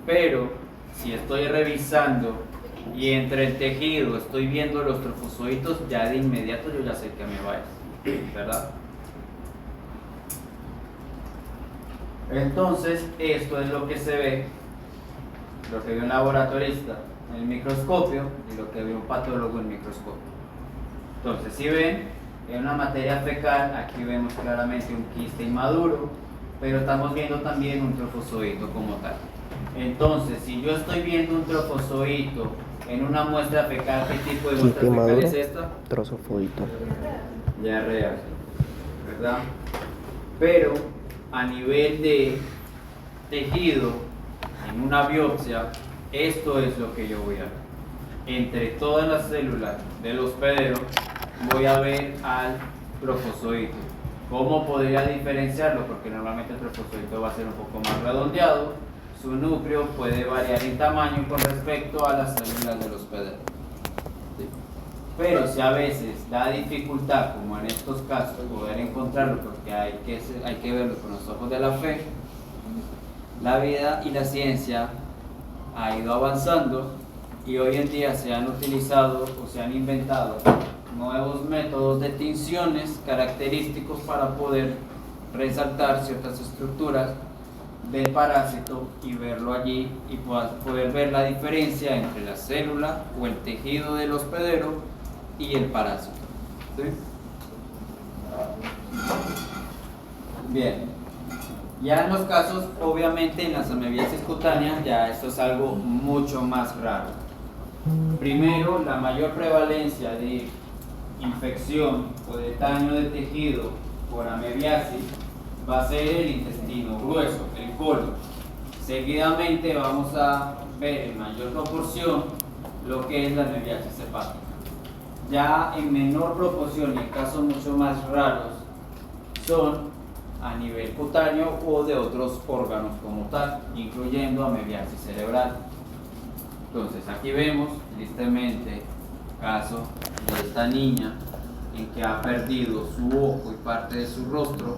Pero si estoy revisando y entre el tejido estoy viendo los trofozoitos, ya de inmediato yo ya sé que ameba es, ¿verdad? Entonces, esto es lo que se ve, lo que ve un laboratorista en el microscopio y lo que ve un patólogo en el microscopio. Entonces, si ven, en una materia fecal, aquí vemos claramente un quiste inmaduro, pero estamos viendo también un trofozoito como tal. Entonces, si yo estoy viendo un trofozoito en una muestra fecal, ¿qué tipo de muestra fecal es esta? Trofozoito. Diarrea, ¿verdad? Pero a nivel de tejido, en una biopsia, esto es lo que yo voy a ver. Entre todas las células del hospedero voy a ver al trofozoito. ¿Cómo podría diferenciarlo? Porque normalmente el trofozoito va a ser un poco más redondeado. Su núcleo puede variar en tamaño con respecto a las células del hospedero. ¿Sí? Pero si a veces da dificultad, como en estos casos, poder encontrarlo porque hay que verlo con los ojos de la fe, la vida y la ciencia ha ido avanzando y hoy en día se han utilizado o se han inventado nuevos métodos de tinciones característicos para poder resaltar ciertas estructuras del parásito y verlo allí y poder ver la diferencia entre la célula o el tejido del hospedero y el parásito. ¿Sí? Bien, ya en los casos, obviamente en las amebiasis cutáneas, ya esto es algo mucho más raro. Primero, la mayor prevalencia de infección o de daño de tejido por amebiasis va a ser el intestino grueso, el colon. Seguidamente vamos a ver en mayor proporción lo que es la amebiasis hepática. Ya en menor proporción y en casos mucho más raros son a nivel cutáneo o de otros órganos como tal, incluyendo amebiasis cerebral. Entonces aquí vemos tristemente caso de esta niña en que ha perdido su ojo y parte de su rostro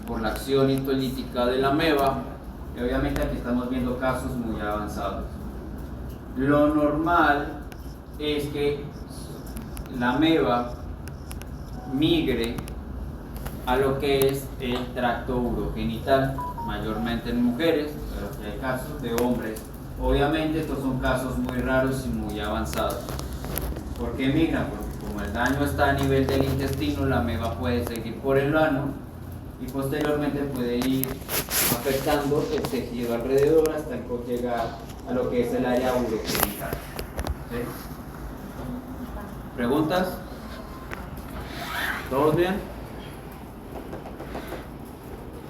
por la acción histolítica de la ameba, y obviamente aquí estamos viendo casos muy avanzados. Lo normal es que la ameba migre a lo que es el tracto urogenital, mayormente en mujeres, pero que hay casos de hombres. Obviamente estos son casos muy raros y muy avanzados. ¿Por qué migran? Porque como el daño está a nivel del intestino, la ameba puede seguir por el ano y posteriormente puede ir afectando el tejido alrededor hasta llegar a lo que es el área urogenital. ¿Sí? ¿Preguntas? ¿Todos bien?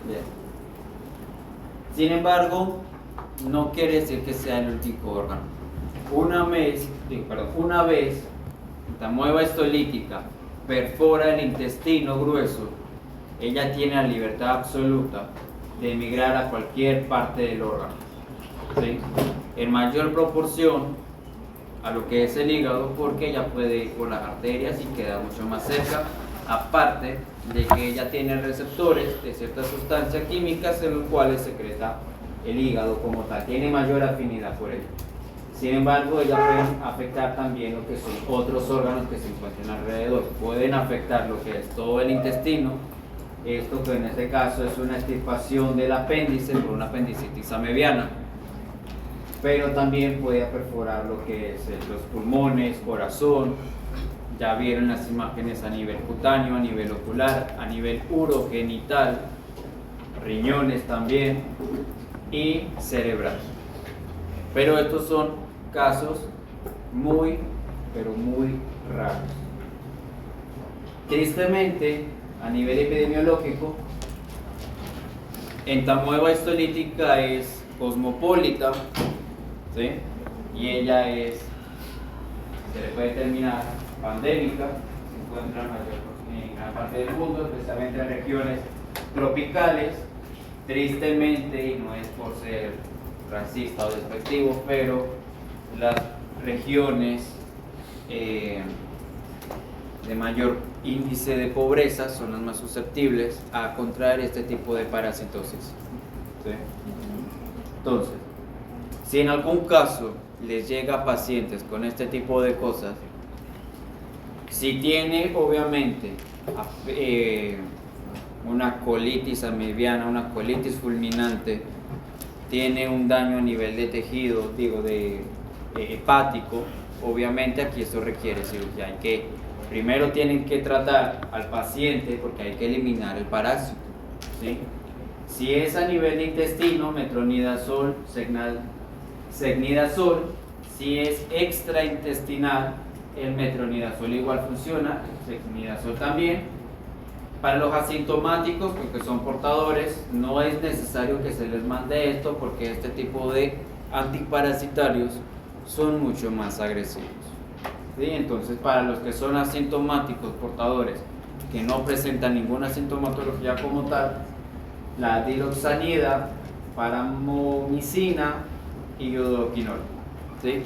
Bien. Sin embargo, no quiere decir que sea el único órgano. Una vez la amoeba histolítica perfora el intestino grueso, ella tiene la libertad absoluta de emigrar a cualquier parte del órgano, ¿sí? En mayor proporción a lo que es el hígado, porque ella puede ir por las arterias y queda mucho más cerca, aparte de que ella tiene receptores de ciertas sustancias químicas en los cuales secreta el hígado como tal, tiene mayor afinidad por ello. Sin embargo, ella puede afectar también lo que son otros órganos que se encuentran alrededor. Pueden afectar lo que es todo el intestino, esto que en este caso es una extirpación del apéndice por una apendicitis amebiana, pero también puede perforar lo que es los pulmones, corazón. Ya vieron las imágenes a nivel cutáneo, a nivel ocular, a nivel urogenital, riñones también y cerebral. Pero estos son casos muy, pero muy raros. Tristemente, a nivel epidemiológico, entamoeba histolítica es cosmopolita, ¿sí? Y ella es, se le puede determinar, pandémica, se encuentra en gran parte del mundo, especialmente en regiones tropicales. Tristemente, y no es por ser racista o despectivo, pero las regiones de mayor índice de pobreza son las más susceptibles a contraer este tipo de parasitosis. ¿Sí? Entonces, si en algún caso les llega a pacientes con este tipo de cosas, si tiene obviamente una colitis amebiana, una colitis fulminante, tiene un daño a nivel de tejido, hepático, obviamente aquí esto requiere cirugía. Hay que, primero tienen que tratar al paciente porque hay que eliminar el parásito, ¿sí? Si es a nivel de intestino, metronidazol, secnidazol. Si es extraintestinal, el metronidazol igual funciona, el secnidazol también. Para los asintomáticos, porque son portadores, no es necesario que se les mande esto porque este tipo de antiparasitarios son mucho más agresivos. ¿Sí? Entonces, para los que son asintomáticos, portadores, que no presentan ninguna sintomatología como tal, la diloxanida, paramomicina y iodoquinol. ¿Sí?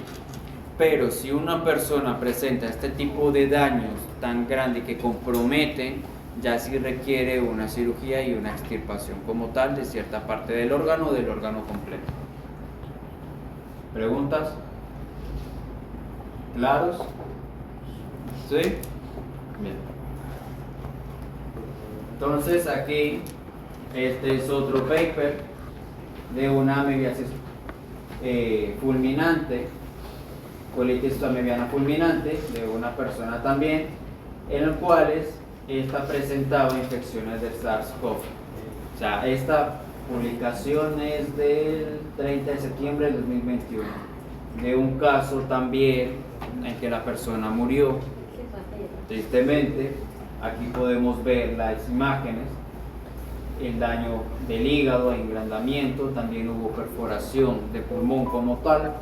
Pero si una persona presenta este tipo de daños tan grandes que comprometen, ya sí requiere una cirugía y una extirpación como tal de cierta parte del órgano o del órgano completo. ¿Preguntas? ¿Claros? ¿Sí? Bien. Entonces aquí, este es otro paper de una amebiasis fulminante, colitis amebiana fulminante, de una persona también, en los cuales esta presentaba infecciones del SARS-CoV. O sea, esta publicación es del 30 de septiembre del 2021, de un caso también en que la persona murió. Tristemente, aquí podemos ver las imágenes, el daño del hígado, engrandamiento, también hubo perforación de pulmón como tal,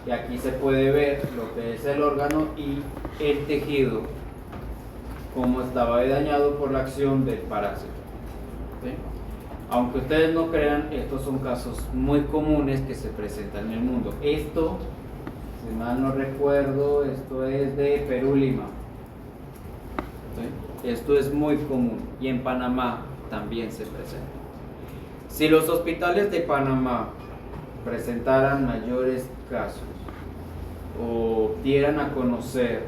y aquí se puede ver lo que es el órgano y el tejido, cómo estaba dañado por la acción del parásito. ¿Sí? Aunque ustedes no crean, estos son casos muy comunes que se presentan en el mundo. Esto, si mal no recuerdo, esto es de Perú, Lima. ¿Sí? Esto es muy común y en Panamá también se presenta. Si los hospitales de Panamá presentaran mayores casos o dieran a conocer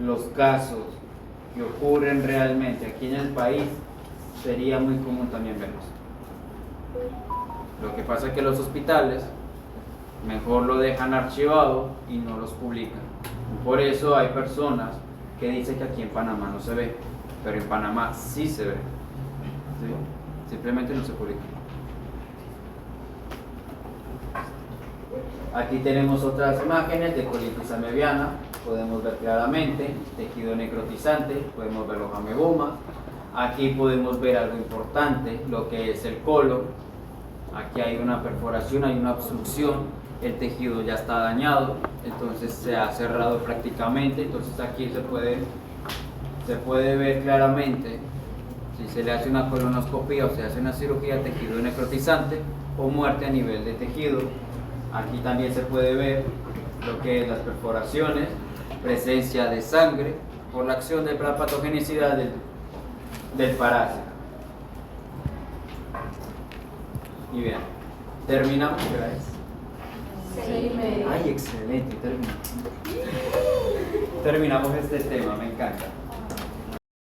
los casos que ocurren realmente aquí en el país, sería muy común también verlos. Lo que pasa es que los hospitales mejor lo dejan archivado y no los publican. Por eso hay personas que dicen que aquí en Panamá no se ve, pero en Panamá sí se ve. ¿Sí? Simplemente no se publica. Aquí tenemos otras imágenes de colitis amebiana. Podemos ver claramente tejido necrotizante, podemos ver los amebomas. Aquí podemos ver algo importante, lo que es el colon. Aquí hay una perforación, hay una obstrucción, el tejido ya está dañado, entonces se ha cerrado prácticamente. Entonces aquí se puede ver claramente si se le hace una colonoscopia o se hace una cirugía, tejido necrotizante o muerte a nivel de tejido. Aquí también se puede ver lo que es las perforaciones, presencia de sangre por la acción de la patogenicidad del parásito. Y bien, terminamos. Gracias. 6:30. Ay, excelente, terminamos este tema, me encanta.